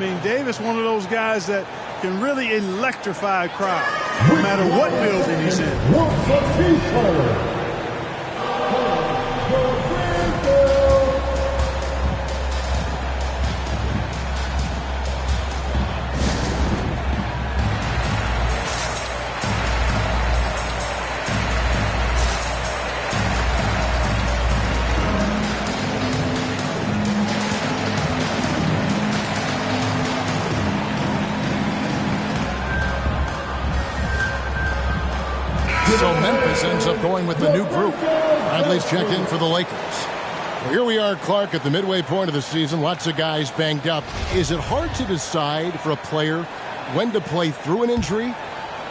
I mean, Davis, one of those guys that can really electrify a crowd, no matter what building he's in. So Memphis ends up going with the new group. Bradley's checked in for the Lakers. Well, here we are, Clark, at the midway point of the season. Lots of guys banged up. Is it hard to decide for a player when to play through an injury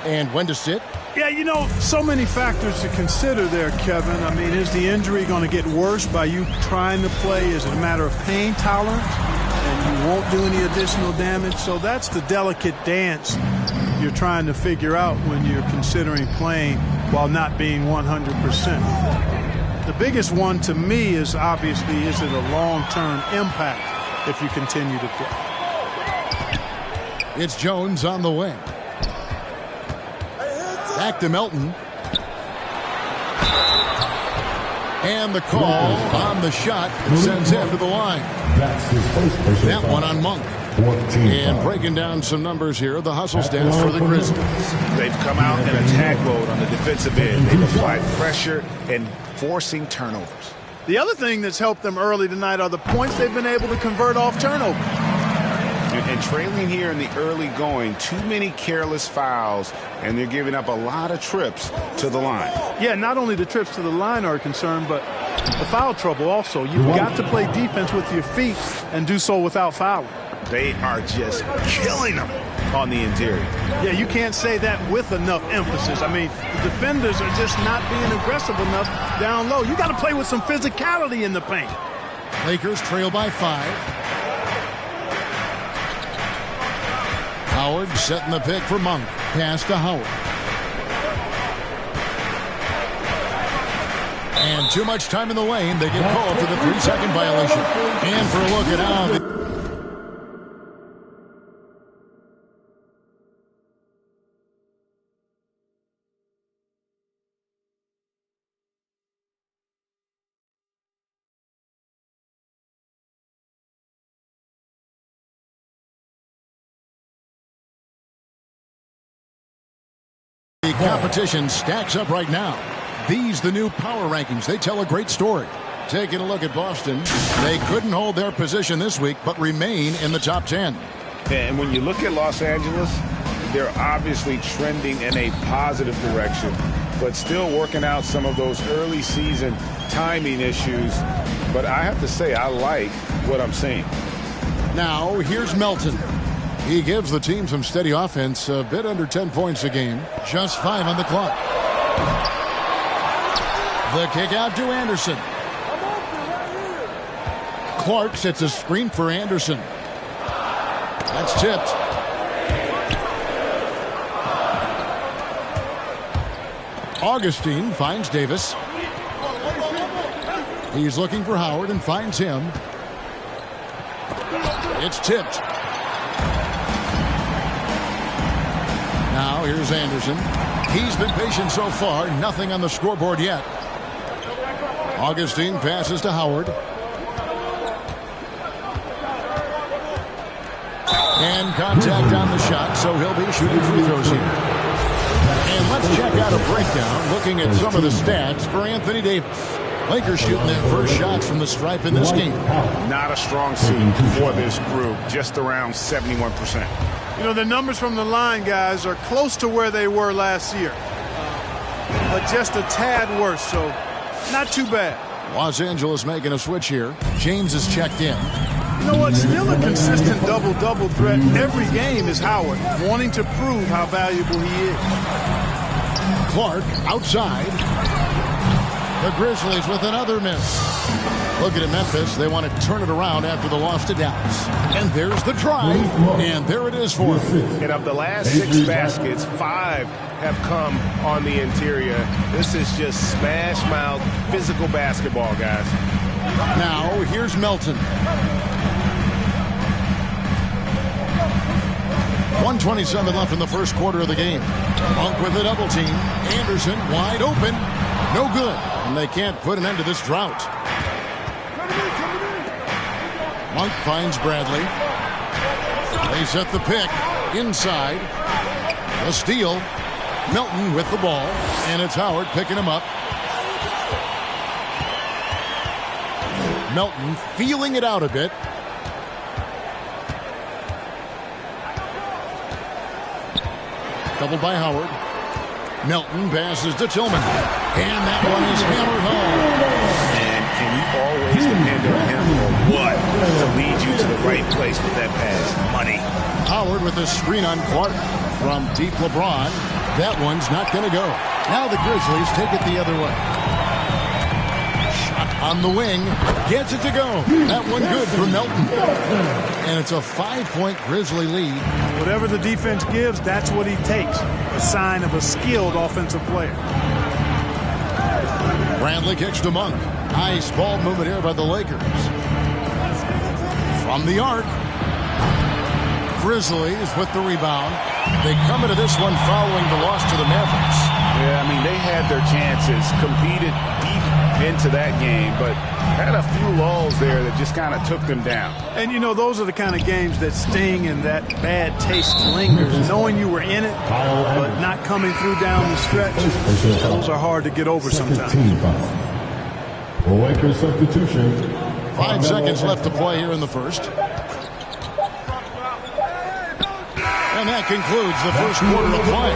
and when to sit? Yeah, you know, so many factors to consider there, Kevin. I mean, is the injury going to get worse by you trying to play? Is it a matter of pain tolerance and you won't do any additional damage? So that's the delicate dance you're trying to figure out when you're considering playing while not being 100%. The biggest one to me is obviously, is it a long-term impact if you continue to play? It's Jones on the wing. Back to Melton. And the call on the shot sends him to the line. That one on Monk. And breaking down some numbers here, the hustle stance for the Grizzlies. They've come out in attack mode on the defensive end. They've applied pressure and forcing turnovers. The other thing that's helped them early tonight are the points they've been able to convert off turnovers. And trailing here in the early going, too many careless fouls, and they're giving up a lot of trips to the line. Yeah, not only the trips to the line are a concern, but the foul trouble also. You've got to play defense with your feet and do so without fouling. They are just killing them on the interior. Yeah, you can't say that with enough emphasis. I mean, the defenders are just not being aggressive enough down low. You got to play with some physicality in the paint. Lakers trail by 5. Howard setting the pick for Monk. Pass to Howard. And too much time in the lane. They get called for the 3-second violation. And for a look at how the competition stacks up right now. These the new power rankings. They tell a great story. Taking a look at Boston, they couldn't hold their position this week but remain in the top 10. And when you look at Los Angeles, they're obviously trending in a positive direction, but still working out some of those early season timing issues. But I have to say, I like what I'm seeing. Now here's Melton. He gives the team some steady offense, a bit under 10 points a game. Just 5 on the clock. The kick out to Anderson. Clark sets a screen for Anderson. That's tipped. Augustine finds Davis. He's looking for Howard and finds him. It's tipped. Now here's Anderson. He's been patient so far. Nothing on the scoreboard yet. Augustine passes to Howard. And contact on the shot, so he'll be shooting free throws here. And let's check out a breakdown looking at some of the stats for Anthony Davis. Lakers shooting their first shots from the stripe in this game. Not a strong suit for this group, just around 71%. You know, the numbers from the line, guys, are close to where they were last year. But just a tad worse, so not too bad. Los Angeles making a switch here. James is checked in. You know what? Still a consistent double-double threat every game is Howard, wanting to prove how valuable he is. Clark outside. The Grizzlies with another miss. Looking at Memphis, they want to turn it around after the loss to Dallas. And there's the drive, and there it is for them. And of the last 6 baskets, 5 have come on the interior. This is just smash-mouth physical basketball, guys. Now, here's Melton. 1:27 left in the first quarter of the game. Monk with a double team. Anderson wide open. No good. And they can't put an end to this drought. Monk finds Bradley. They set the pick. Inside. The steal. Milton with the ball. And it's Howard picking him up. Milton feeling it out a bit. Doubled by Howard. Milton passes to Tillman. And that one is hammered home. And can you always depend on him or what to lead you to the right place with that pass? Money. Howard with a screen on Clark from deep LeBron. That one's not going to go. Now the Grizzlies take it the other way. Shot on the wing. Gets it to go. That one good for Milton. And it's a 5-point Grizzly lead. Whatever the defense gives, that's what he takes. A sign of a skilled offensive player. Bradley kicks to Monk. Nice ball movement here by the Lakers. From the arc. Grizzlies with the rebound. They come into this one following the loss to the Mavericks. Yeah, I mean, they had their chances, competed deep into that game, but had a few lulls there that just kind of took them down. And, you know, those are the kind of games that sting and that bad taste lingers. Knowing you were in it, but not coming through down the stretch, those are hard to get over sometimes. Lakers substitution. 5 seconds left to play here in the first. And that concludes the first quarter of play.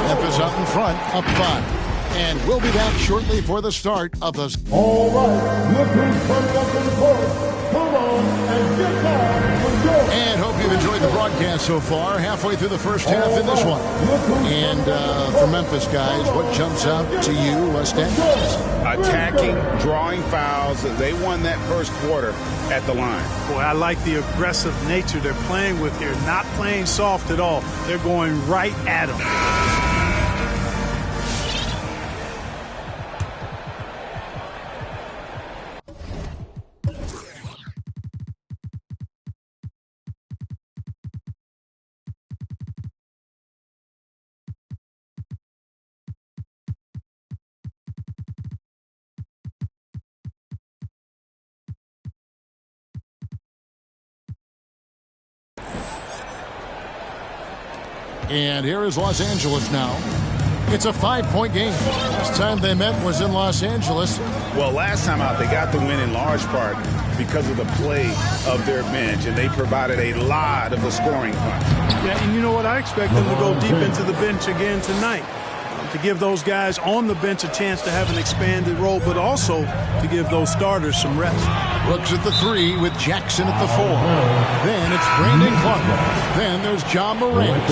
Memphis out in front, up 5. And we'll be back shortly for the start of the... All right, look who's coming up in the court. Come on and get down for goal. And hope you've enjoyed the broadcast so far. Halfway through the first half in this one. And for Memphis guys, what jumps out to you, stats? Attacking, drawing fouls. They won that first quarter at the line. Boy, I like the aggressive nature they're playing with here. Not playing soft at all. They're going right at them. And here is Los Angeles now. It's a 5-point game. Last time they met was in Los Angeles. Well, last time out, they got the win in large part because of the play of their bench, and they provided a lot of the scoring punch. Yeah, and you know what? I expect them to go deep into the bench again tonight. To give those guys on the bench a chance to have an expanded role, but also to give those starters some rest. Brooks at the 3 with Jackson at the 4. Then it's Brandon Clark. Then there's John Morant.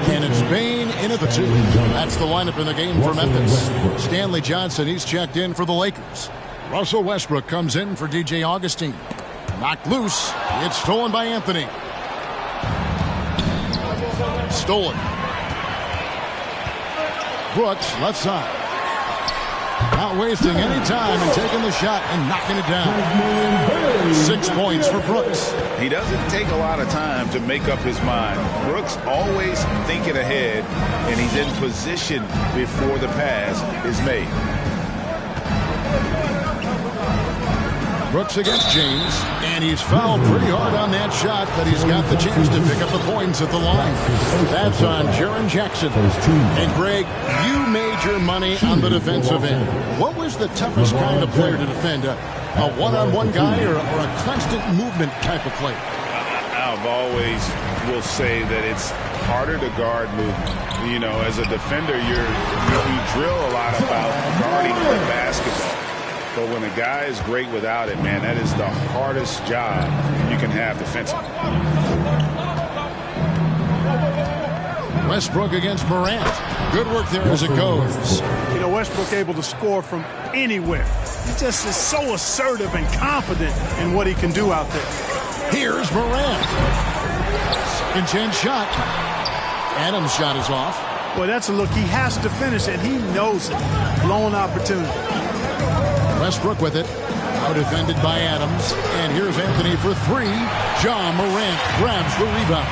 And it's Bane in at the 2. That's the lineup in the game for Memphis. Stanley Johnson, he's checked in for the Lakers. Russell Westbrook comes in for DJ Augustine. Knocked loose. It's stolen by Anthony. Stolen. Brooks, left side. Not wasting any time and taking the shot and knocking it down. 6 points for Brooks. He doesn't take a lot of time to make up his mind. Brooks always thinking ahead, and he's in position before the pass is made. Brooks against James, and he's fouled pretty hard on that shot, but he's got the chance to pick up the points at the line. That's on Jaren Jackson. And Greg, you made your money on the defensive end. What was the toughest kind of player to defend? A one-on-one guy or a constant movement type of player? I've always will say that it's harder to guard movement. You know, as a defender, you drill a lot about guarding the basketball. But when a guy is great without it, man, that is the hardest job you can have defensively. Westbrook against Morant. Good work there as it goes. You know, Westbrook able to score from anywhere. He just is so assertive and confident in what he can do out there. Here's Morant. Second chance shot. Adams' shot is off. Boy, that's a look. He has to finish it. He knows it. Blown opportunity. Westbrook with it. Now defended by Adams. And here's Anthony for 3. John Morant grabs the rebound.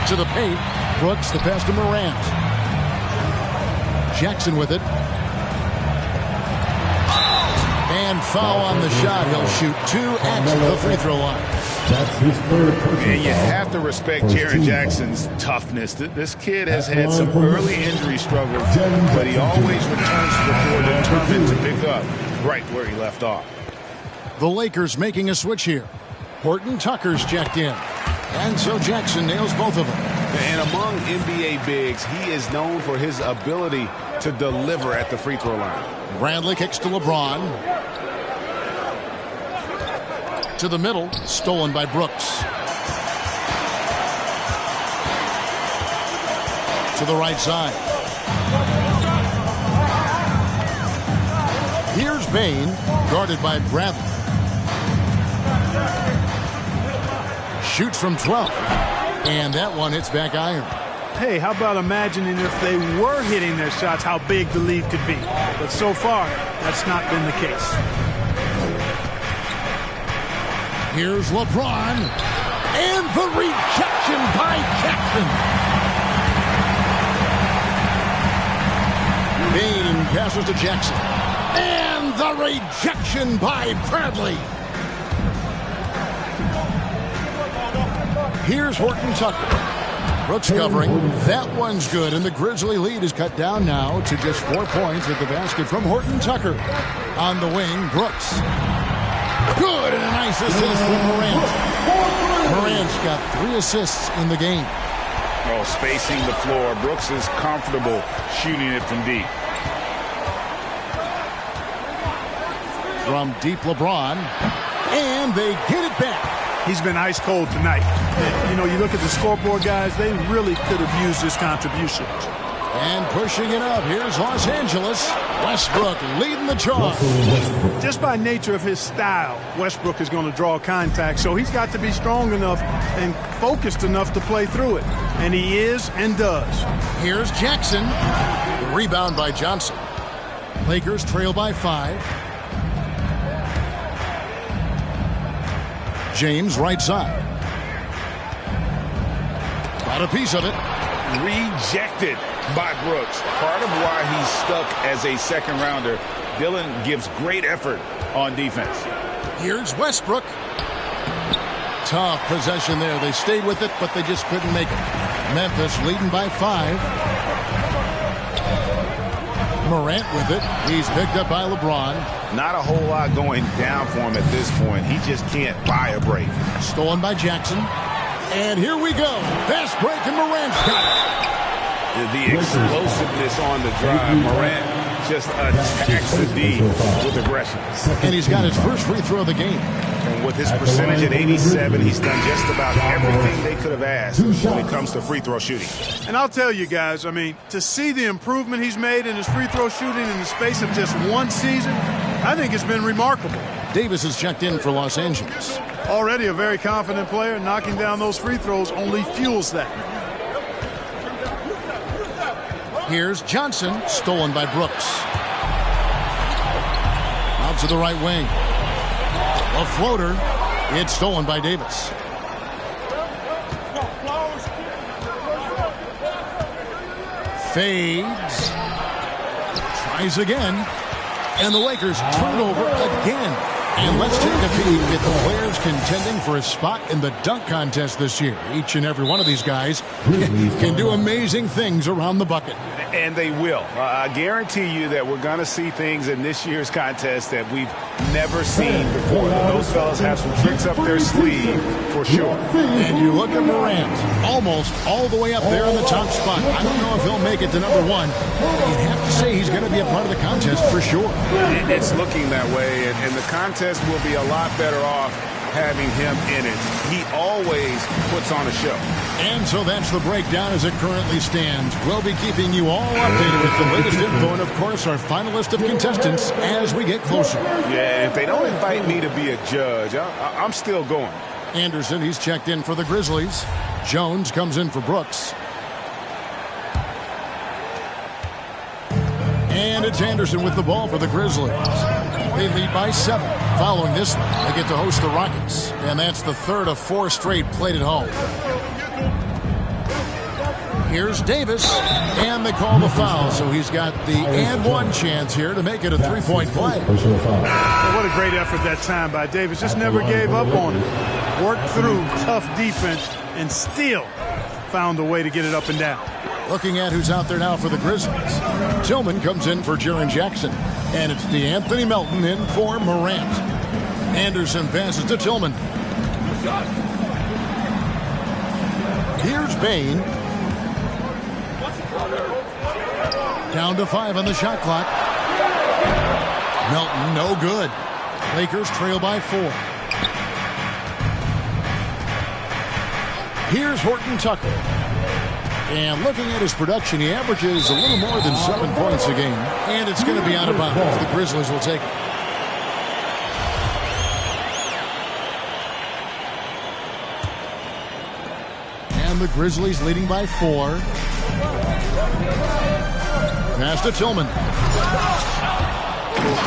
To the paint. Brooks, the pass to Morant. Jackson with it. And foul on the shot. He'll shoot 2 at the free throw line. That's his third personal And you foul. have to respect Jaren Jackson's toughness. This kid has had some early injury struggles, but he always returns to the floor determined to pick up right where he left off. The Lakers making a switch here. Horton Tucker's checked in. And so Jackson nails both of them. And among NBA bigs, he is known for his ability to deliver at the free throw line. Bradley kicks to LeBron. To the middle, stolen by Brooks. To the right side. Here's Bain, guarded by Bradley. Shoots from 12. And that one hits back iron. Hey, how about imagining if they were hitting their shots, how big the lead could be. But so far, that's not been the case. Here's LeBron. And the rejection by Jackson. Bain passes to Jackson. And the rejection by Bradley. Here's Horton Tucker. Brooks covering. That one's good, and the Grizzly lead is cut down now to just 4 points at the basket from Horton Tucker. On the wing, Brooks. Good, and a nice assist from Morant. Morant's got 3 assists in the game. Oh, spacing the floor. Brooks is comfortable shooting it from deep. From deep, LeBron. And they get it back. He's been ice cold tonight. You know, you look at the scoreboard, guys, they really could have used his contribution. And pushing it up, here's Los Angeles. Westbrook leading the charge. Just by nature of his style, Westbrook is going to draw contact, so he's got to be strong enough and focused enough to play through it. And he is and does. Here's Jackson. The rebound by Johnson. Lakers trail by 5. James, right side. Got a piece of it. Rejected by Brooks. Part of why he's stuck as a second rounder. Dillon gives great effort on defense. Here's Westbrook. Tough possession there. They stayed with it, but they just couldn't make it. Memphis leading by 5. Morant with it. He's picked up by LeBron. Not a whole lot going down for him at this point. He just can't buy a break. Stolen by Jackson. And here we go. Fast break, and Morant's got it. The explosiveness on the drive. Morant just attacks the D with aggression. And he's got his first free throw of the game. And with his percentage at 87, he's done just about everything they could have asked when it comes to free throw shooting. And I'll tell you guys, I mean, to see the improvement he's made in his free throw shooting in the space of just 1 season, I think it's been remarkable. Davis has checked in for Los Angeles. Already a very confident player, knocking down those free throws only fuels that. Here's Johnson, stolen by Brooks. Out to the right wing. A floater. It's stolen by Davis. Fades. Tries again. And the Lakers turn it over again. And let's take a peek at the players contending for a spot in the dunk contest this year. Each and every one of these guys can do amazing things around the bucket. And they will. I guarantee you that we're going to see things in this year's contest that we've never seen before. Those fellas have some tricks up their sleeve for sure. And you look at Morant, almost all the way up there in the top spot. I don't know if he'll make it to number 1. You'd have to say he's going to be a part of the contest for sure. It's looking that way, and the contest will be a lot better off having him in it. He always puts on a show. And so that's the breakdown as it currently stands. We'll be keeping you all updated with the latest info and, of course, our final list of contestants as we get closer. Yeah, if they don't invite me to be a judge, I'm still going. Anderson, he's checked in for the Grizzlies. Jones comes in for Brooks. And it's Anderson with the ball for the Grizzlies. They lead by 7. Following this one, they get to host the Rockets. And that's the third of 4 straight played at home. Here's Davis, and they call the foul, so he's got the and one chance here to make it a three-point play. Well, what a great effort that time by Davis. Just never gave up on it. Worked through tough defense and still found a way to get it up and down. Looking at who's out there now for the Grizzlies. Tillman comes in for Jaren Jackson, and it's DeAnthony Melton in for Morant. Anderson passes to Tillman. Here's Bain. Down to 5 on the shot clock. Melton, no good. Lakers trail by 4. Here's Horton Tucker. And looking at his production, he averages a little more than 7 points a game. And it's going to be out of bounds. The Grizzlies will take it. And the Grizzlies leading by 4. Pass to Tillman.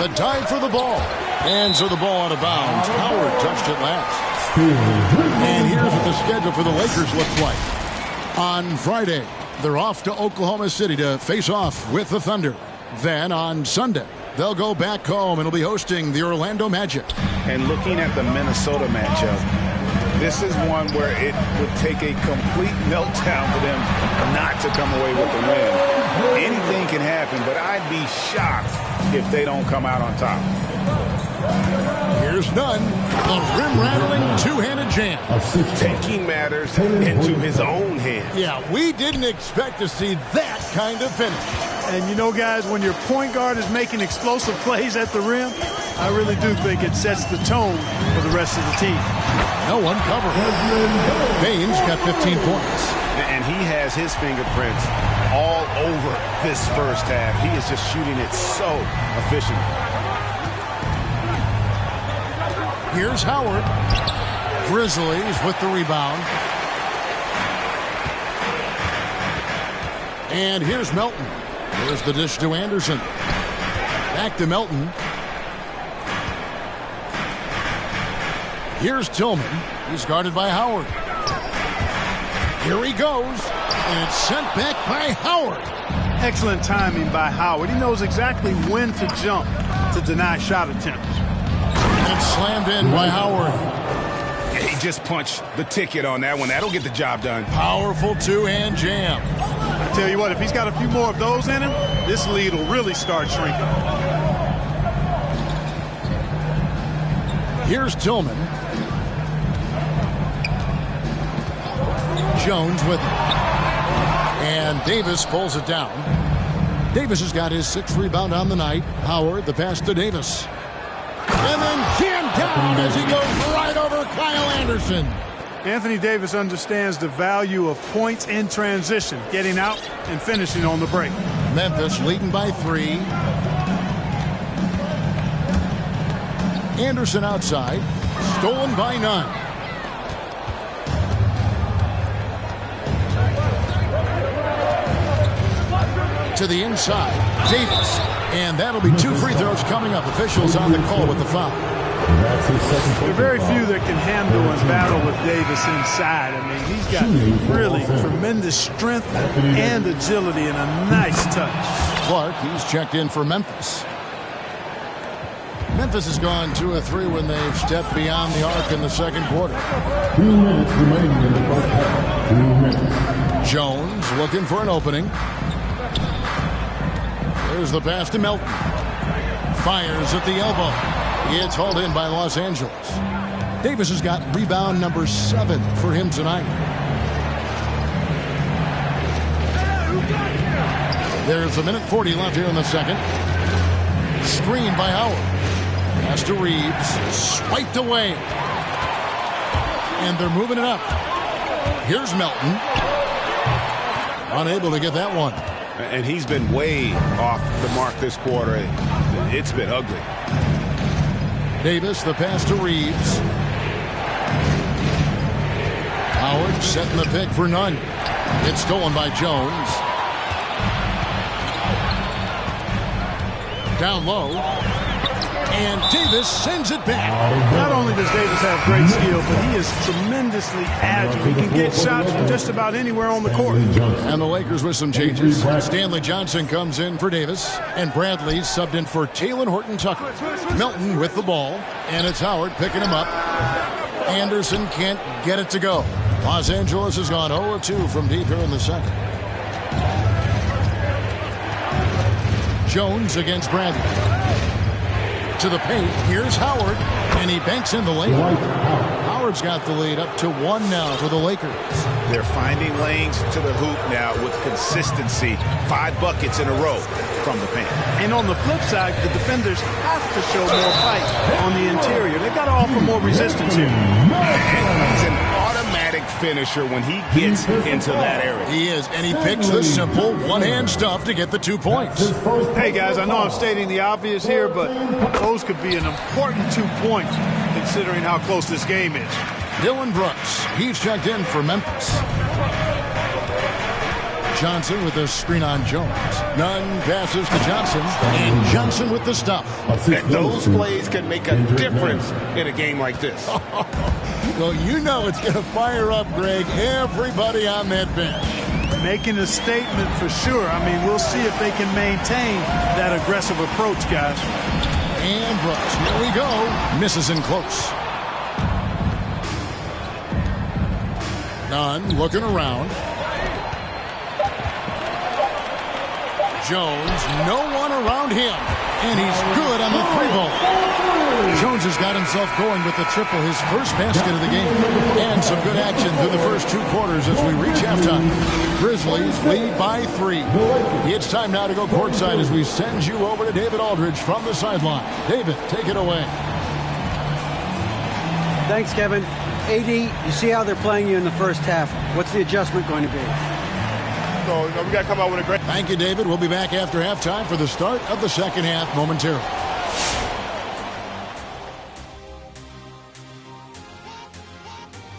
The dive for the ball. And so the ball out of bounds. Howard touched it last. And here's what the schedule for the Lakers looks like. On Friday, they're off to Oklahoma City to face off with the Thunder. Then on Sunday, they'll go back home and will be hosting the Orlando Magic. And looking at the Minnesota matchup, this is one where it would take a complete meltdown for them not to come away with the win. Anything can happen, but I'd be shocked if they don't come out on top. Here's Nunn, the rim-rattling two-handed jam. Taking matters into his own hands. Yeah, we didn't expect to see that kind of finish. And you know, guys, when your point guard is making explosive plays at the rim, I really do think it sets the tone for the rest of the team. No one covered. Baines got 15 points. And he has his fingerprints all over this first half. He is just shooting it so efficiently. Here's Howard. Grizzlies with the rebound. And here's Melton. Here's the dish to Anderson. Back to Melton. Here's Tillman. He's guarded by Howard. Here he goes. And it's sent back by Howard. Excellent timing by Howard. He knows exactly when to jump to deny shot attempts. And slammed in by Howard. He just punched the ticket on that one. That'll get the job done. Powerful two-hand jam. I tell you what, if he's got a few more of those in him, this lead will really start shrinking. Here's Tillman. Jones with it. And Davis pulls it down. Davis has got his 6th rebound on the night. Howard, the pass to Davis. And then jammed down as he goes right over Kyle Anderson. Anthony Davis understands the value of points in transition, getting out and finishing on the break. Memphis leading by 3. Anderson outside. Stolen by Nunn. To the inside. Davis. And that'll be 2 free throws coming up. Officials on the call with the foul. There are very few that can handle and battle with Davis inside. I mean, he's got really tremendous strength and agility and a nice touch. Clark, he's checked in for Memphis. Memphis has gone 2 of 3 when they've stepped beyond the arc in the second quarter. 2 minutes remaining in the first half. 2 minutes. Jones looking for an opening. There's the pass to Melton. Fires at the elbow. It's hauled in by Los Angeles. Davis has got rebound number 7 for him tonight. There's a minute 40 left here in the second. Screen by Howard. Pass to Reeves. Swiped away. And they're moving it up. Here's Melton. Unable to get that one. And he's been way off the mark this quarter. It's been ugly. Davis, the pass to Reeves. Howard setting the pick for Nunn. It's stolen by Jones. Down low. And Davis sends it back. Not only does Davis have great skill, but he is tremendously agile. He can get shots from just about anywhere on the court. And the Lakers with some changes. Stanley Johnson comes in for Davis, and Bradley subbed in for Talen Horton-Tucker. Melton with the ball, and it's Howard picking him up. Anderson can't get it to go. Los Angeles has gone 0-2 from deep here in the second. Jones against Bradley. To the paint, here's Howard, and he banks in the lane. Howard's got the lead up to 1 now for the Lakers. They're finding lanes to the hoop now with consistency. 5 buckets in a row from the paint. And on the flip side, the defenders have to show more fight on the interior. They've got to offer more resistance here. He's an automatic finisher when he gets into that area. He is, and he picks the simple one-hand stuff to get the 2 points. Hey, guys, I know I'm stating the obvious here, but those could be an important 2 points considering how close this game is. Dylan Brooks, he's checked in for Memphis. Johnson with the screen on Jones. Nunn passes to Johnson, and Johnson with the stuff. And those plays can make a difference in a game like this. Well, you know it's going to fire up, Greg, everybody on that bench. Making a statement for sure. I mean, we'll see if they can maintain that aggressive approach, guys. And Brooks, here we go. Misses in close. Nunn looking around. Jones, no one around him, and he's good on the 3-ball. Jones has got himself going with the triple, his first basket of the game, and some good action through the first 2 quarters as we reach halftime. Grizzlies lead by 3. It's time now to go courtside as we send you over to David Aldridge from the sideline. David, take it away. Thanks, Kevin. AD, you see how they're playing you in the first half. What's the adjustment going to be? So, we got to come out with a great... Thank you, David. We'll be back after halftime for the start of the second half momentarily.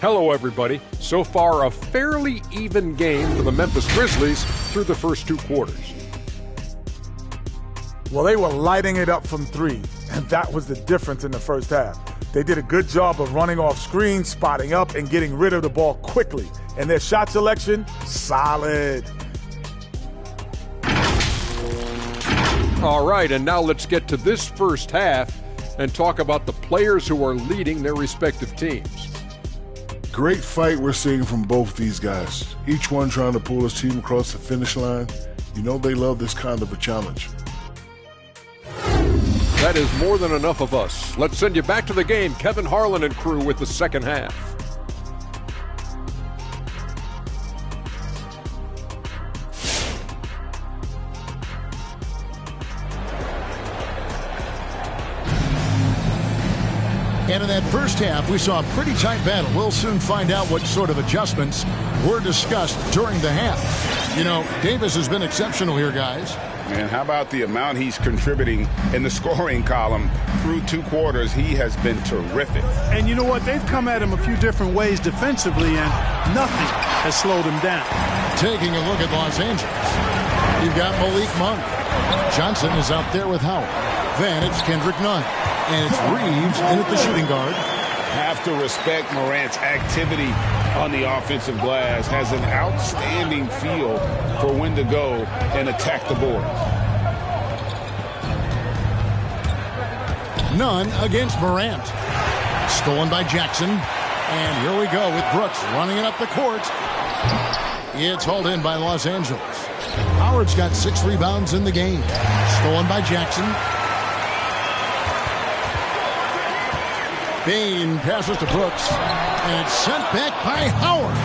Hello, everybody. So far, a fairly even game for the Memphis Grizzlies through the first 2 quarters. Well, they were lighting it up from 3, and that was the difference in the first half. They did a good job of running off screens, spotting up, and getting rid of the ball quickly. And their shot selection, solid. All right, and now let's get to this first half and talk about the players who are leading their respective teams. Great fight we're seeing from both these guys. Each one trying to pull his team across the finish line. You know they love this kind of a challenge. That is more than enough of us. Let's send you back to the game. Kevin Harlan and crew with the second half. And in that first half, we saw a pretty tight battle. We'll soon find out what sort of adjustments were discussed during the half. You know, Davis has been exceptional here, guys. Man, how about the amount he's contributing in the scoring column through 2 quarters? He has been terrific. And you know what? They've come at him a few different ways defensively, and nothing has slowed him down. Taking a look at Los Angeles. You've got Malik Monk. Johnson is out there with Howard. Then it's Kendrick Nunn. And it's Reeves in at the shooting guard. Have to respect Morant's activity on the offensive glass. Has an outstanding feel for when to go and attack the board. Nunn against Morant. Stolen by Jackson. And here we go with Brooks running it up the court. It's hauled in by Los Angeles. Howard's got 6 rebounds in the game. Stolen by Jackson. Bain passes to Brooks, and it's sent back by Howard.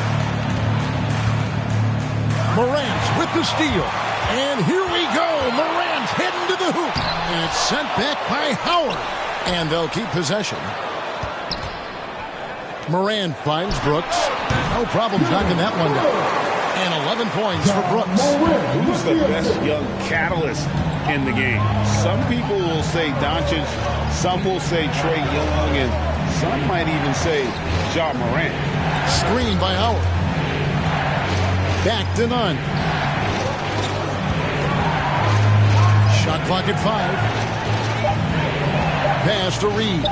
Morant with the steal, and here we go. Morant heading to the hoop, and it's sent back by Howard, and they'll keep possession. Morant finds Brooks. No problems knocking that one down. And 11 points for Brooks. Who's the best young catalyst in the game? Some people will say Doncic, some will say Trae Young, and some might even say Ja Morant. Screen by Howard. Back to Nunn. Shot clock at 5. pass to Reeves.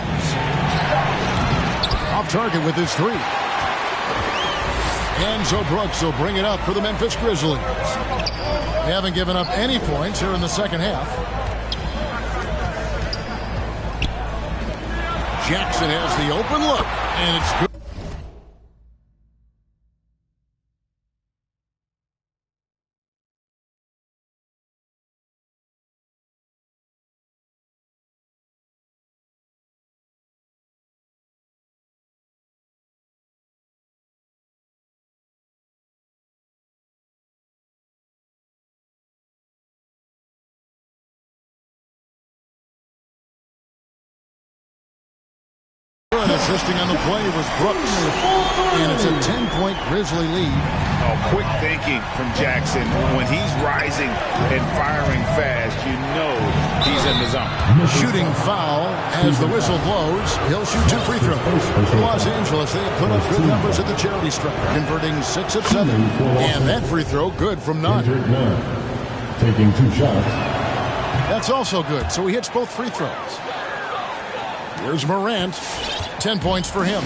Off target with his three. Enzo Brooks will bring it up for the Memphis Grizzlies. They haven't given up any points here in the second half. Jackson has the open look, and it's good. Assisting on the play was Brooks, and it's a 10-point Grizzly lead. Oh, quick thinking from Jackson. When he's rising and firing fast, you know he's in the zone. Shooting foul as the whistle blows. He'll shoot 2 free throws. For Los Angeles, they have put up good numbers at the charity stripe, converting 6 of 7. And that free throw good from none. Taking 2 shots. That's also good, so he hits both free throws. Here's Morant. 10 points for him.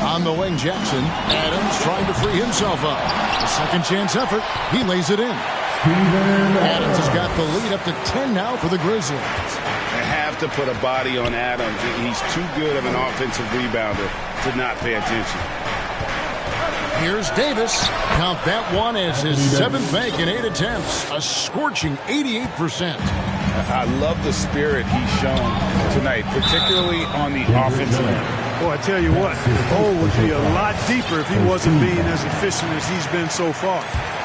On the wing, Jackson. Adams trying to free himself up. A second chance effort. He lays it in. Adams has got the lead up to 10 now for the Grizzlies. They have to put a body on Adams. He's too good of an offensive rebounder to not pay attention. Here's Davis. Count that one as his 7th make in 8 attempts. A scorching 88%. I love the spirit he's shown tonight, particularly on the offensive end. Boy, I tell you what, the hole would be a lot deeper if he wasn't being as efficient as he's been so far.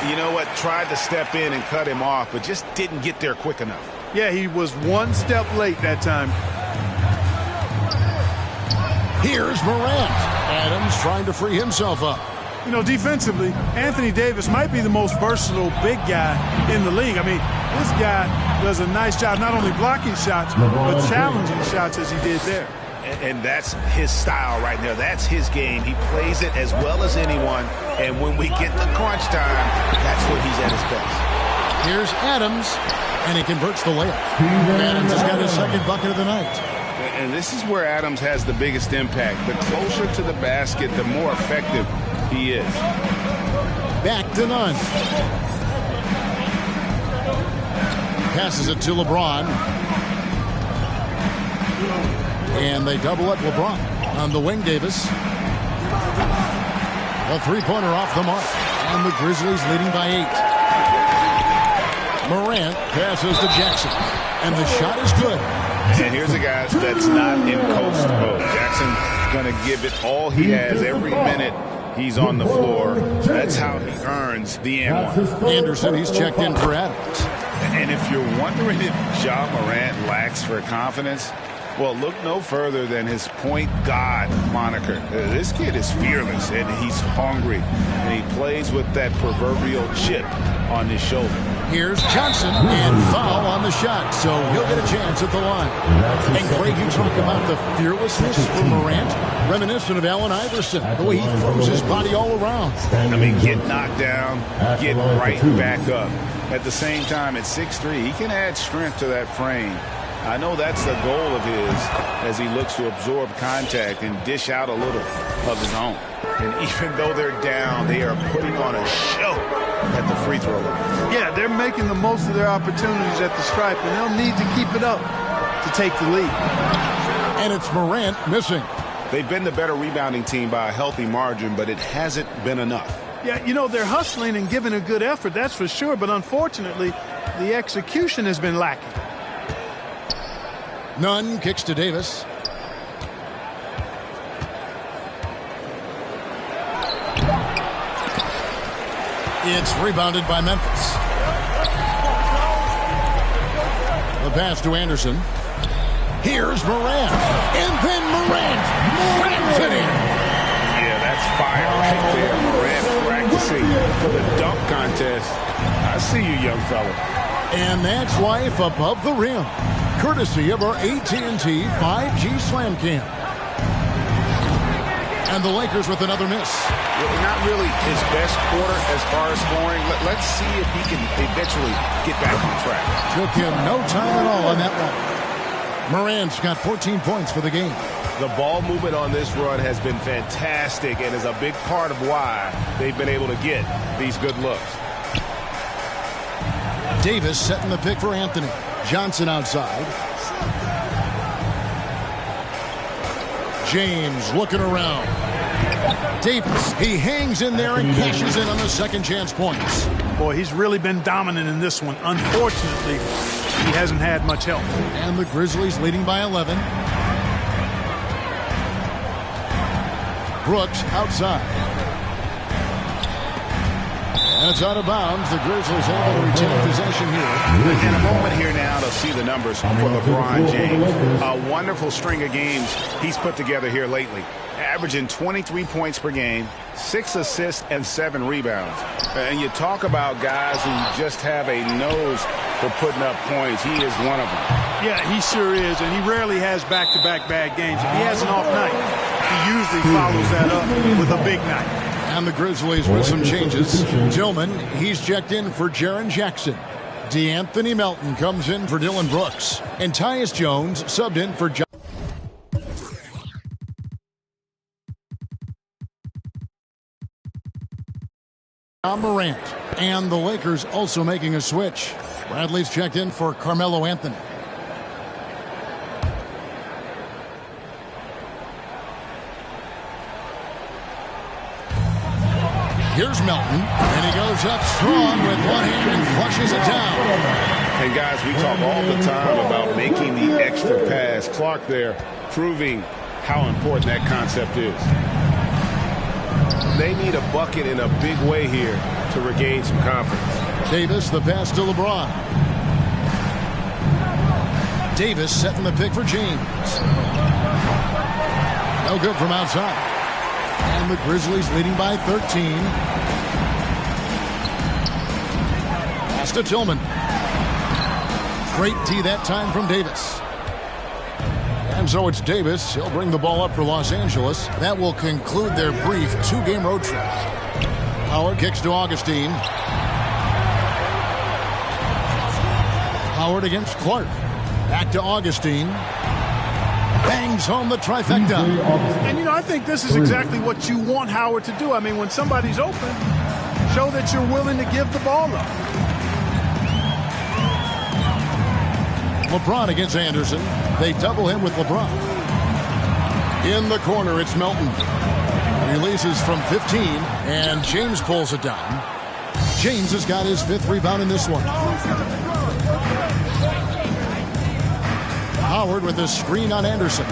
You know what? Tried to step in and cut him off, but just didn't get there quick enough. Yeah, he was one step late that time. Here's Morant. Adams trying to free himself up. You know, defensively, Anthony Davis might be the most versatile big guy in the league. I mean, this guy does a nice job not only blocking shots, but challenging shots as he did there. And that's his style right there. That's his game. He plays it as well as anyone. And when we get the crunch time, that's when he's at his best. Here's Adams, and he converts the layup. Adams has got his 2nd bucket of the night. And this is where Adams has the biggest impact. The closer to the basket, the more effective he is. Back to none. Passes it to LeBron. And they double up LeBron. On the wing, Davis. A 3-pointer off the mark. And the Grizzlies leading by 8. Morant passes to Jackson. And the shot is good. And here's a guy that's not in coast mode. Jackson going to give it all he has every minute he's on the floor. That's how he earns the N1. Anderson, he's checked in for Adams. And if you're wondering if Ja Morant lacks for confidence, well, look no further than his point guard moniker. This kid is fearless, and he's hungry, and he plays with that proverbial chip on his shoulder. Here's Johnson, and foul on the shot, so he'll get a chance at the line. And Craig, you talk about the fearlessness for Morant, reminiscent of Allen Iverson, the way he throws his body all around. I mean, get knocked down, get right back up. At the same time, at 6'3", he can add strength to that frame. I know that's the goal of his as he looks to absorb contact and dish out a little of his own. And even though they're down, they are putting on a show at the free throw line. Yeah, they're making the most of their opportunities at the stripe, and they'll need to keep it up to take the lead. And it's Morant missing. They've been the better rebounding team by a healthy margin, but it hasn't been enough. Yeah, you know, they're hustling and giving a good effort, that's for sure, but unfortunately, the execution has been lacking. Nunn kicks to Davis. It's rebounded by Memphis. The pass to Anderson. Here's Morant. And then Morant. Morant's it in. Yeah, that's fire right there. Morant practicing for the dunk contest. I see you, young fella. And that's life above the rim. Courtesy of our AT&T 5G Slam Cam. And the Lakers with another miss. Not really his best quarter as far as scoring. Let's see if he can eventually get back on track. Took him no time at all on that one. Morant's got 14 points for the game. The ball movement on this run has been fantastic and is a big part of why they've been able to get these good looks. Davis setting the pick for Anthony. Johnson outside. James looking around. Davis, he hangs in there and cashes in on the second chance points. Boy, he's really been dominant in this one. Unfortunately, he hasn't had much help. And the Grizzlies leading by 11. Brooks outside. And it's out of bounds. The Grizzlies able to retain possession here. In a moment here now to see the numbers for LeBron James. A wonderful string of games he's put together here lately. Averaging 23 points per game, 6 assists, and 7 rebounds. And you talk about guys who just have a nose for putting up points. He is one of them. Yeah, he sure is, and he rarely has back-to-back bad games. If he has an off night, he usually follows that up with a big night. And the Grizzlies with some changes. Tillman, he's checked in for Jaren Jackson. DeAnthony Melton comes in for Dylan Brooks. And Tyus Jones subbed in for John Morant. And the Lakers also making a switch. Bradley's checked in for Carmelo Anthony. Here's Melton, and he goes up strong with one hand and flushes it down. And guys, we talk all the time about making the extra pass. Clark there proving how important that concept is. They need a bucket in a big way here to regain some confidence. Davis, the pass to LeBron. Davis setting the pick for James. No good from outside. And the Grizzlies leading by 13. Pass to Tillman. Great D that time from Davis. And so it's Davis. He'll bring the ball up for Los Angeles. That will conclude their brief 2-game road trip. Howard kicks to Augustine. Howard against Clark. Back to Augustine. Bangs home the trifecta. And, you know, I think this is exactly what you want Howard to do. I mean, when somebody's open, show that you're willing to give the ball up. LeBron against Anderson. They double him with LeBron. In the corner, it's Melton. Releases from 15, and James pulls it down. James has got his 5th rebound in this one. Howard with a screen on Anderson.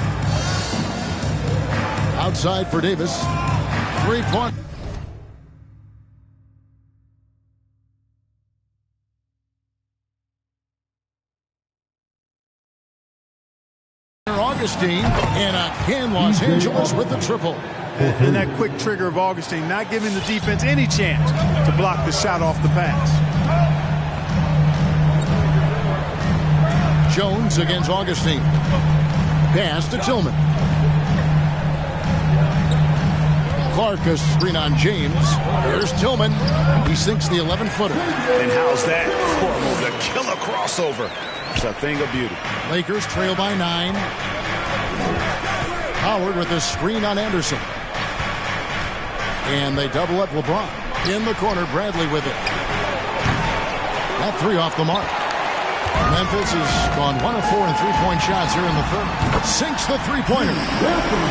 Outside for Davis. 3-point. Augustine, and again Los Angeles with the triple. And that quick trigger of Augustine, not giving the defense any chance to block the shot off the pass. Jones against Augustine. Pass to Tillman. Clark a screen on James. Here's Tillman. He sinks the 11-footer. And how's that for a move? The killer crossover. It's a thing of beauty. Lakers trail by 9. Howard with a screen on Anderson. And they double up LeBron. In the corner, Bradley with it. That 3 off the mark. Memphis has gone 1 of 4 in 3-point shots here in the third. Sinks the 3-pointer.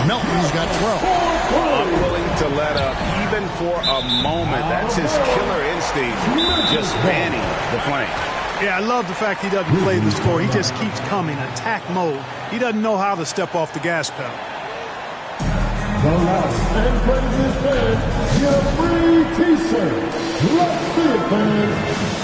Melton's got 12. Unwilling to let up even for a moment. That's his killer instinct. Just fanning the flame. Yeah, I love the fact he doesn't play the score. He just keeps coming, attack mode. He doesn't know how to step off the gas pedal. And President's fans get a free t-shirt. Let's see it, fans.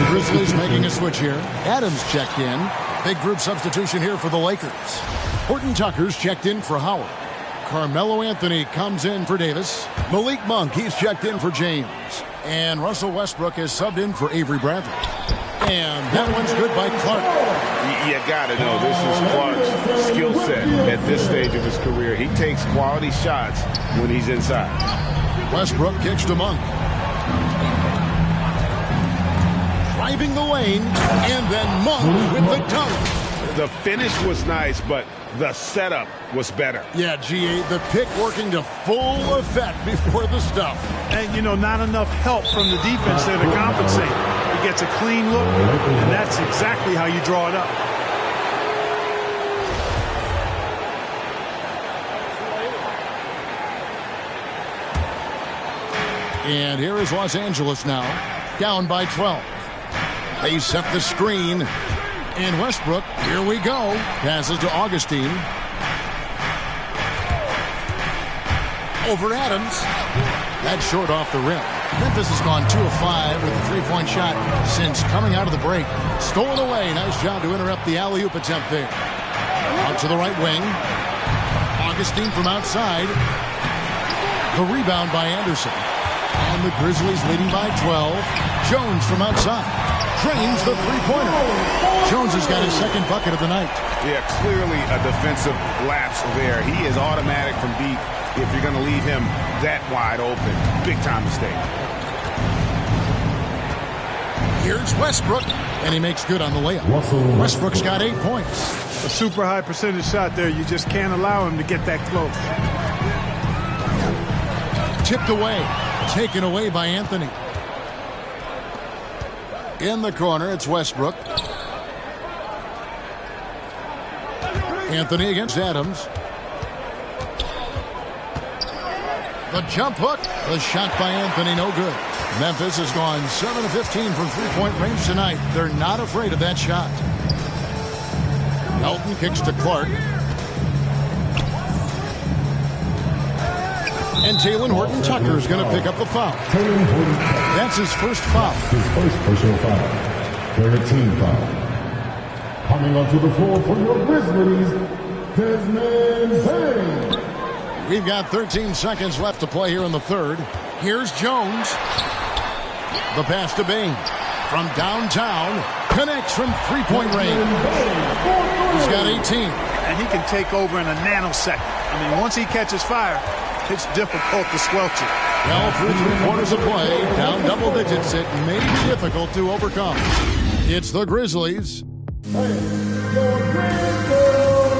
Grizzlies making a switch here. Adams checked in. Big group substitution here for the Lakers. Horton Tucker's checked in for Howard. Carmelo Anthony comes in for Davis. Malik Monk, he's checked in for James. And Russell Westbrook is subbed in for Avery Bradley. And that one's good by Clark. You got to know this is Clark's skill set at this stage of his career. He takes quality shots when he's inside. Westbrook kicks to Monk. Driving the lane, and then Monk with the dunk. The finish was nice, but the setup was better. Yeah, GA, the pick working to full effect before the stuff. And, you know, not enough help from the defense there to compensate. He gets a clean look, and that's exactly how you draw it up. And here is Los Angeles now, down by 12. They set the screen. And Westbrook, here we go. Passes to Augustine. Over Adams. That's short off the rim. Memphis has gone 2 of 5 with a three-point shot since coming out of the break. Stolen away. Nice job to interrupt the alley-oop attempt there. Out to the right wing. Augustine from outside. The rebound by Anderson. And the Grizzlies leading by 12. Jones from outside. Drains the three-pointer. Jones has got his second bucket of the night. Yeah, clearly a defensive lapse there. He is automatic from deep if you're going to leave him that wide open. Big-time mistake. Here's Westbrook, and he makes good on the layup. Westbrook's got 8 points. A super high percentage shot there. You just can't allow him to get that close. Tipped away. Taken away by Anthony. In the corner, it's Westbrook. Anthony against Adams. The jump hook. The shot by Anthony, no good. Memphis has gone 7 of 15 from three-point range tonight. They're not afraid of that shot. Elton kicks to Clark. And Talen Horton-Tucker is going to pick up the foul. That's his first foul. His first personal foul. Third team foul. Coming onto the floor for your Grizzlies, Desmond Bain. We've got 13 seconds left to play here in the third. Here's Jones. The pass to Bain. From downtown. Connects from three-point range. He's got 18. And he can take over in a nanosecond. I mean, once he catches fire, it's difficult to squelch it. Well, through 3/4 of play, down double digits, it may be difficult to overcome. It's the Grizzlies.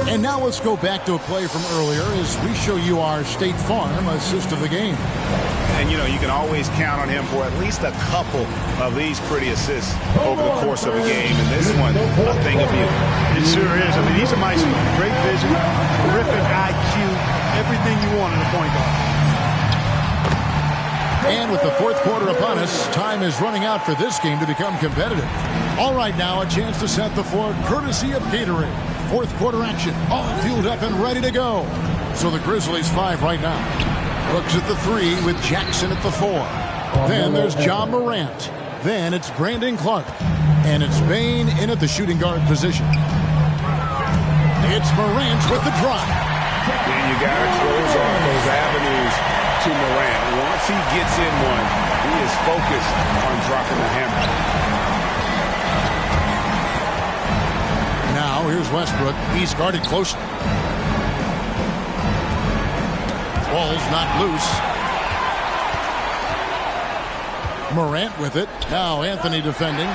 And now let's go back to a play from earlier as we show you our State Farm assist of the game. And, you know, you can always count on him for at least a couple of these pretty assists over the course of a game. And this one, a thing of beauty. It sure is. I mean, he's a maestro. Great vision, terrific IQ, everything you want in a point guard. And with the fourth quarter upon us, time is running out for this game to become competitive. All right, now a chance to set the floor courtesy of Gatorade. Fourth quarter action, all fueled up and ready to go. So the Grizzlies 5 right now. Brooks at the 3 with Jackson at the 4. Then there's John Morant. Then it's Brandon Clark. And it's Bain in at the shooting guard position. It's Morant with the drop. And you got to close off those avenues to Morant. Once he gets in one, he is focused on dropping the hammer. Now here's Westbrook. He's guarded closely. Ball's not loose. Morant with it. Now Anthony defending.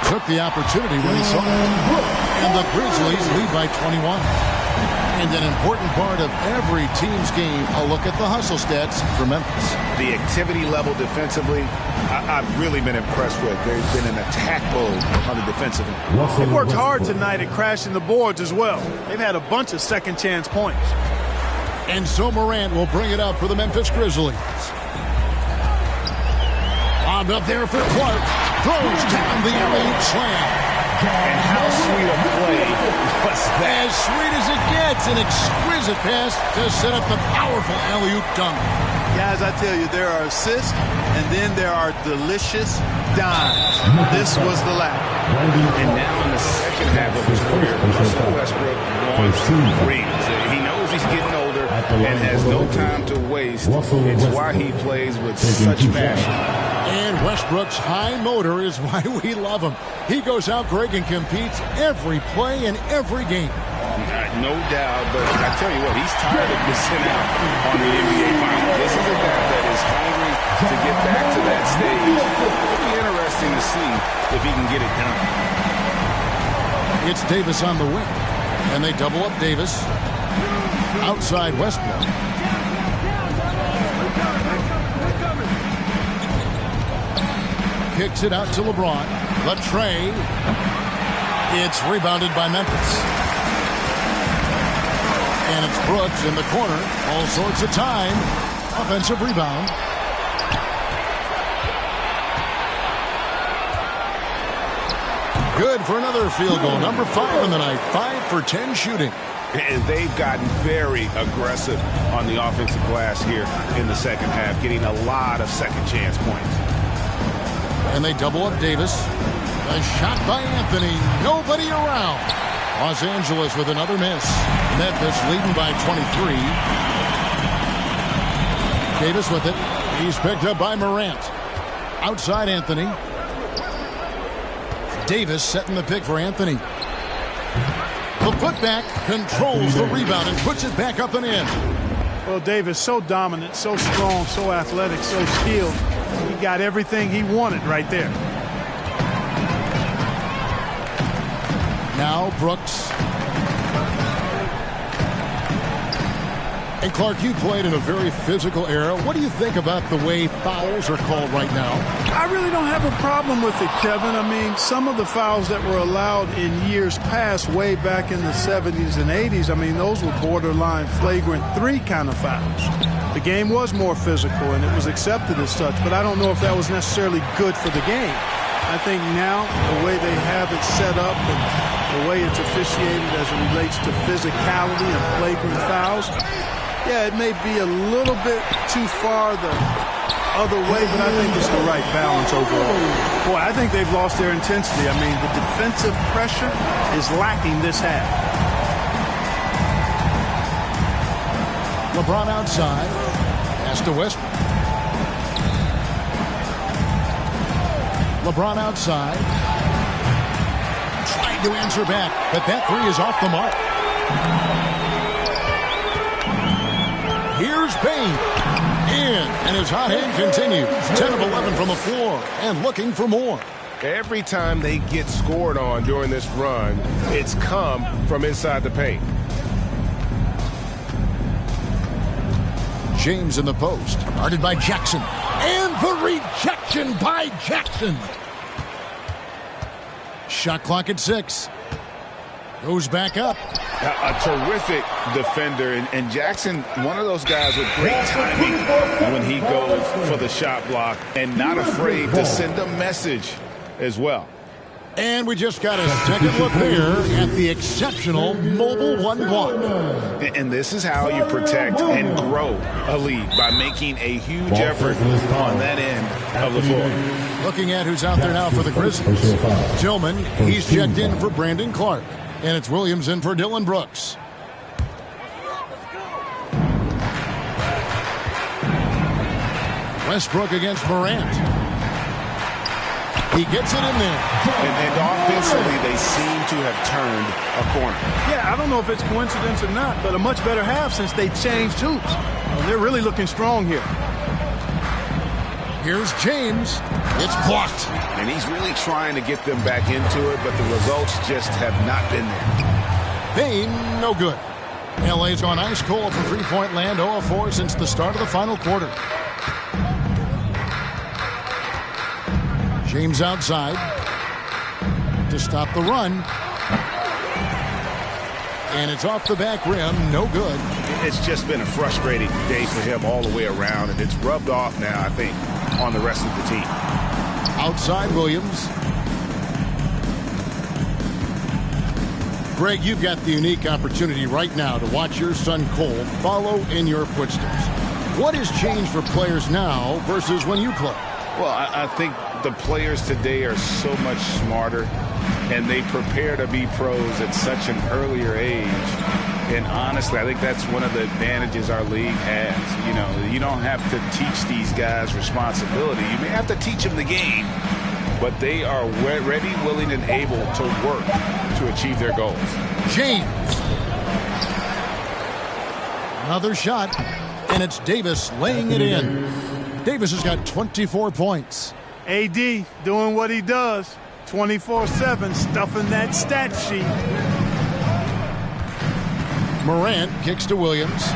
Took the opportunity when he saw it. And the Grizzlies lead by 21. And an important part of every team's game, a look at the hustle stats for Memphis. The activity level defensively, I've really been impressed with. There's been an attack mode on the defensive end. They worked hard tonight at crashing the boards as well. They've had a bunch of second chance points. And so Morant will bring it up for the Memphis Grizzlies. Bombed up there for Clark. Throws down the alley-oop slam. And how sweet a play was that? As sweet as it gets, an exquisite pass to set up the powerful alley-oop dunk. Guys, I tell you, there are assists, and then there are delicious dimes. This was the latter. And now in the second half of his career, Russell Westbrook wants rings. He knows he's getting older and has no time to waste. It's why he plays with such passion. And Westbrook's high motor is why we love him. He goes out, Greg, and competes every play and every game. No doubt, but I tell you what, he's tired of missing out on the NBA Finals. This is a guy that is hungry to get back to that stage. It'll be interesting to see if he can get it done. It's Davis on the wing, and they double up Davis outside Westbrook. Kicks it out to LeBron. The tray. It's rebounded by Memphis. And it's Brooks in the corner. All sorts of time. Offensive rebound. Good for another field goal. Number 5 in the night. 5 for 10 shooting. And they've gotten very aggressive on the offensive glass here in the second half, getting a lot of second chance points. And they double up Davis. A shot by Anthony. Nobody around. Los Angeles with another miss. Memphis leading by 23. Davis with it. He's picked up by Morant. Outside Anthony. Davis setting the pick for Anthony. The putback controls the rebound and puts it back up and in. Well, Davis, so dominant, so strong, so athletic, so skilled. He got everything he wanted right there. Now Brooks. And Clark, you played in a very physical era. What do you think about the way fouls are called right now? I really don't have a problem with it, Kevin. I mean, some of the fouls that were allowed in years past, way back in the 70s and 80s, I mean, those were borderline flagrant 3 kind of fouls. The game was more physical, and it was accepted as such, but I don't know if that was necessarily good for the game. I think now, the way they have it set up and the way it's officiated as it relates to physicality and flagrant fouls, yeah, it may be a little bit too far the other way, but I think it's the right balance overall. Boy, I think they've lost their intensity. I mean, the defensive pressure is lacking this half. LeBron outside. Pass to Westbrook. LeBron outside. Tried to answer back, but that 3 is off the mark. Here's Payne. In, and his hot hand continues. 10 of 11 from the floor, and looking for more. Every time they get scored on during this run, it's come from inside the paint. James in the post, guarded by Jackson. And the rejection by Jackson. Shot clock at 6. Goes back up. A terrific defender, and Jackson, one of those guys with great timing when he goes for the shot block and not afraid to send a message as well. And we just got a second look there at the exceptional mobile 1 block. And this is how you protect and grow a lead, by making a huge effort on that end of the floor. Looking at who's out there now for the Grizzlies. Tillman, he's checked in for Brandon Clark. And it's Williams in for Dylan Brooks. Westbrook against Morant. He gets it in there. And offensively, they seem to have turned a corner. Yeah, I don't know if it's coincidence or not, but a much better half since they changed hoops. They're really looking strong here. Here's James. It's blocked. And he's really trying to get them back into it, but the results just have not been there. Payne, no good. LA's gone ice cold from three-point land, 0 of 4 since the start of the final quarter. James outside to stop the run. And it's off the back rim, no good. It's just been a frustrating day for him all the way around, and it's rubbed off now, I think, on the rest of the team. Outside Williams. Greg, you've got the unique opportunity right now to watch your son Cole follow in your footsteps. What has changed for players now versus when you played? Well, I think the players today are so much smarter, and they prepare to be pros at such an earlier age. And honestly, I think that's one of the advantages our league has. You know, you don't have to teach these guys responsibility. You may have to teach them the game, but they are ready, willing, and able to work to achieve their goals. James. Another shot, and it's Davis laying it in. Davis has got 24 points. AD doing what he does, 24/7, stuffing that stat sheet. Morant kicks to Williams.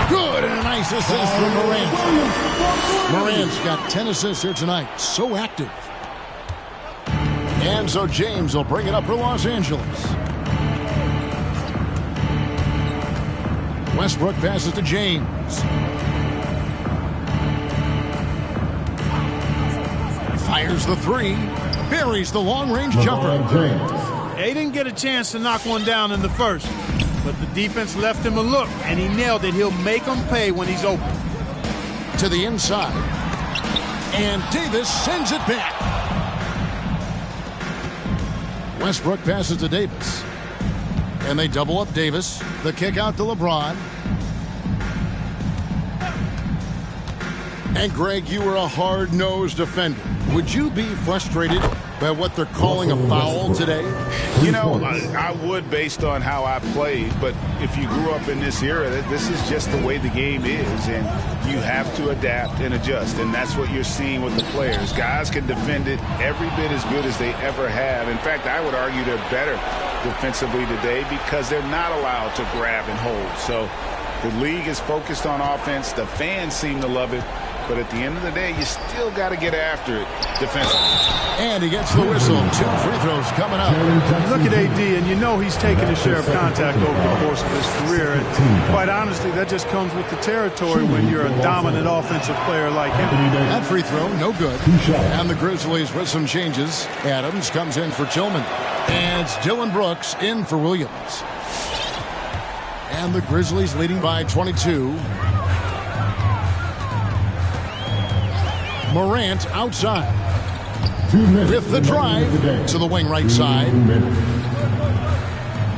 Good, and a nice assist from Morant. Morant's got 10 assists here tonight. So active. And so James will bring it up for Los Angeles. Westbrook passes to James. Fires the three. Buries the long-range jumper. They didn't get a chance to knock one down in the first, but the defense left him a look, and he nailed it. He'll make them pay when he's open. To the inside. And Davis sends it back. Westbrook passes to Davis. And they double up Davis. The kick out to LeBron. And Greg, you were a hard-nosed defender. Would you be frustrated by what they're calling a foul today? You know, I would based on how I played, but if you grew up in this era, this is just the way the game is, and you have to adapt and adjust, and that's what you're seeing with the players. Guys can defend it every bit as good as they ever have. In fact, I would argue they're better defensively today because they're not allowed to grab and hold. So the league is focused on offense. The fans seem to love it. But at the end of the day, you still got to get after it defensively. And he gets the whistle. 2 free throws coming up. Look at AD, and you know he's taken his share of contact over the course of his career. And quite honestly, that just comes with the territory when you're a dominant offensive player like him. That free throw, no good. And the Grizzlies with some changes. Adams comes in for Tillman. And it's Dillon Brooks in for Williams. And the Grizzlies leading by 22. Morant outside. With the drive to the wing right side.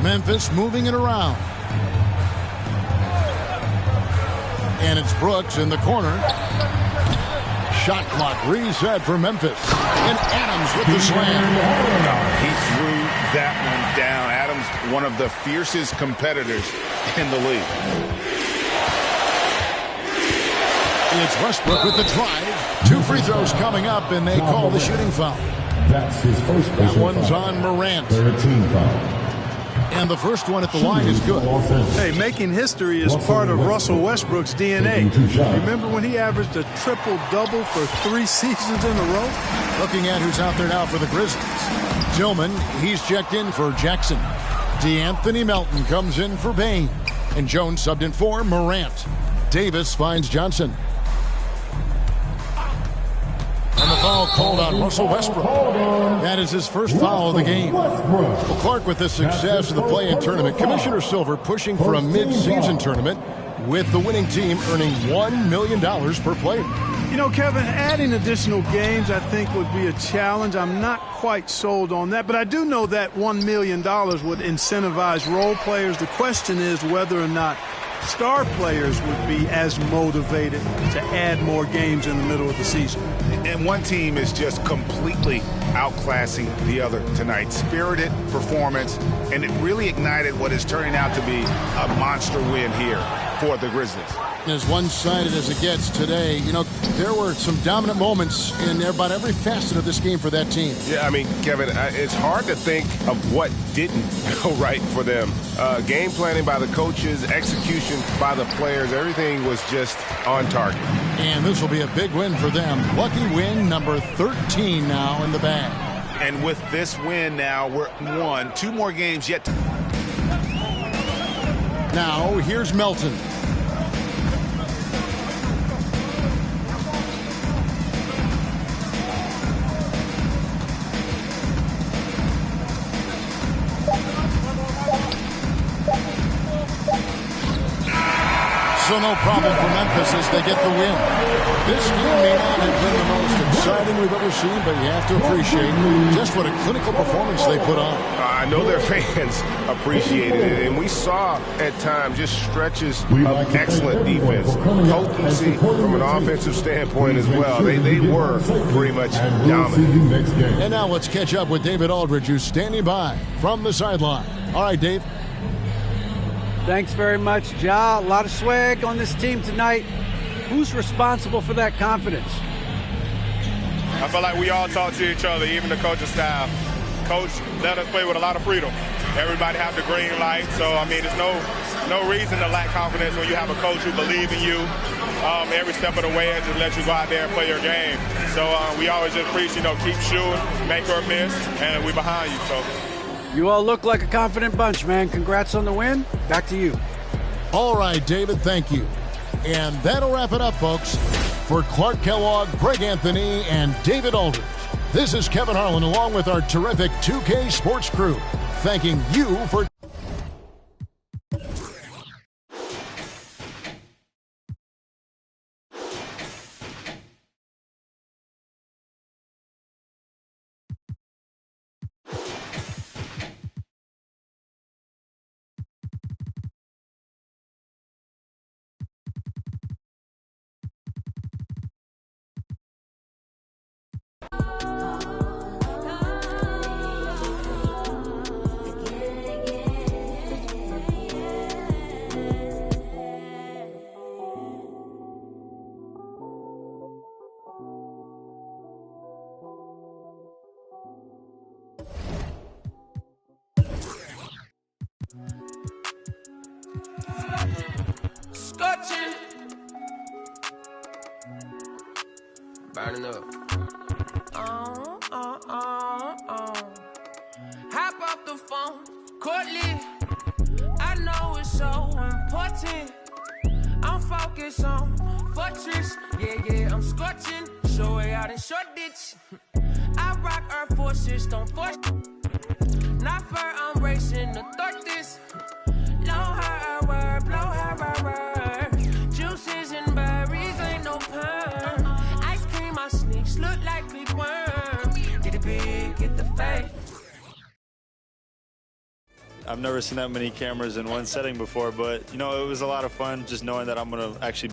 Memphis moving it around. And it's Brooks in the corner. Shot clock reset for Memphis. And Adams with the slam. He threw that one down. Adams, one of the fiercest competitors in the league. It's Westbrook with the drive. 2 free throws coming up, and they call the shooting foul. That's his first foul. That one's on Morant. 13 foul. And the first one at the line is good. Hey, making history is part of Russell Westbrook's DNA. Remember when he averaged a triple-double for 3 seasons in a row? Looking at who's out there now for the Grizzlies. Tillman, he's checked in for Jackson. DeAnthony Melton comes in for Bain. And Jones subbed in for Morant. Davis finds Johnson. And the foul called on Russell Westbrook. That is his first foul of the game. Well, Clark, with the success of the play-in tournament, Commissioner Silver pushing for a mid-season tournament with the winning team earning $1 million per player. You know, Kevin, adding additional games I think would be a challenge. I'm not quite sold on that, but I do know that $1 million would incentivize role players. The question is whether or not star players would be as motivated to add more games in the middle of the season. And one team is just completely outclassing the other tonight. Spirited performance, and it really ignited what is turning out to be a monster win here for the Grizzlies. As one-sided as it gets today, you know, there were some dominant moments in about every facet of this game for that team. Yeah, I mean, Kevin, it's hard to think of what didn't go right for them. Game planning by the coaches, execution by the players, everything was just on target. And this will be a big win for them. Lucky win number 13 now in the bag. And with this win now, we're 2 more games yet. Now, here's Melton. So no problem for Memphis as they get the win. This game may not have been the most exciting we've ever seen, but you have to appreciate just what a clinical performance they put on. I know their fans appreciated it, and we saw at times just stretches of excellent defense, potency from an offensive standpoint as well. They were pretty much dominant. And now let's catch up with David Aldridge, who's standing by from the sideline. All right, Dave. Thanks very much, Ja. A lot of swag on this team tonight. Who's responsible for that confidence? I feel like we all talk to each other, even the coaching staff. Coach let us play with a lot of freedom. Everybody have the green light, so I mean, there's no reason to lack confidence when you have a coach who believes in you every step of the way and just let you go out there and play your game. So we always just preach, keep shooting, make or miss, and we're behind you. So you all look like a confident bunch, man. Congrats on the win. Back to you. All right, David, thank you. And that'll wrap it up, folks. For Clark Kellogg, Greg Anthony, and David Aldridge, this is Kevin Harlan along with our terrific 2K Sports crew, thanking you for... Scotching. Burning up. Hop off the phone, Courtly. I know it's so important. I'm focused on Fortress. Yeah, I'm scorching. Show it out in short ditch. I rock Air Forces, don't force. Not fur, I'm racing to thought this. Blow her word, blow her word. Juices and berries, ain't no perm. Ice cream, my sneaks look like big worm. Get it big, get the fake. I've never seen that many cameras in one setting before, but it was a lot of fun just knowing that I'm gonna actually